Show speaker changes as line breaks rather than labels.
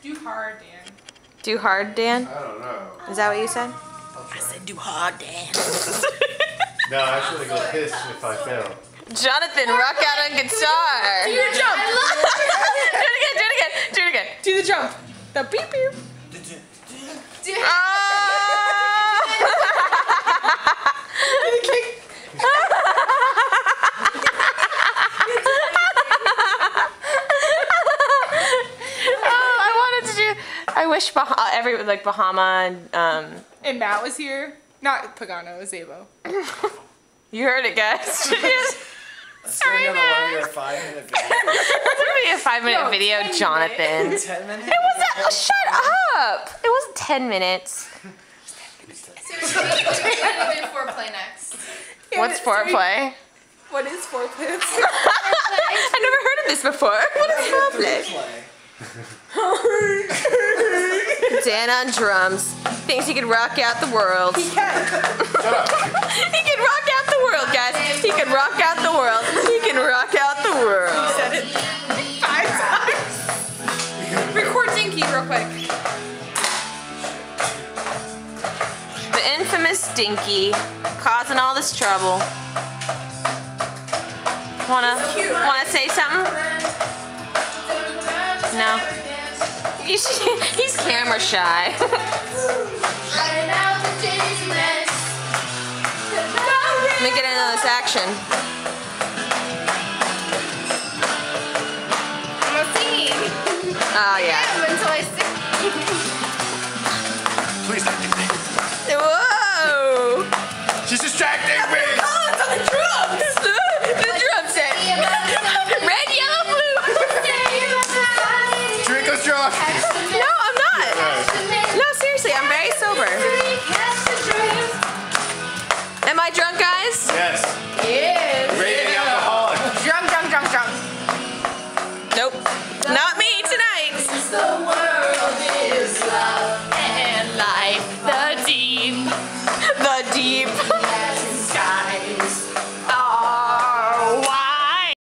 Do hard, Dan.
Do hard, Dan?
I don't know.
Is that what you said?
I said do hard, Dan.
No, I actually go piss if I fail.
Jonathan, rock out on guitar.
Do your jump.
Do it again.
Do the jump. The beep beep.
Oh!
Do the kick.
I wish Bahama and
And Matt was here. Not Pagano, it was Zabo.
you heard it, guys.
It's gonna be a 5-minute video.
It's gonna be a 5-minute video,
10
Jonathan.
minutes.
10 minutes?
It wasn't. Shut up! It wasn't 10 minutes.
So we're going to do foreplay next.
What's foreplay?
What is foreplay?
I've never heard of this before. What is foreplay? Dan on drums thinks he can rock out the world.
He can.
He can rock out the world, guys. He can rock out the world. He can rock out the world.
He said it 5 times. Record Dinky real quick.
The infamous Dinky causing all this trouble. Wanna say something? No. He's camera shy. Let me get into this action.
I'm singing.
Oh yeah.
Until I sing.
Please don't do that.
Whoa!
She's distracting me!
Oh, it's on the drums! The drum set. Red, yellow, blue.
Drink us drunk!
No, I'm not. No, seriously, I'm very sober. Am I drunk, guys?
Yes.
Yes.
Raging alcoholic.
Drunk.
Nope. Not me.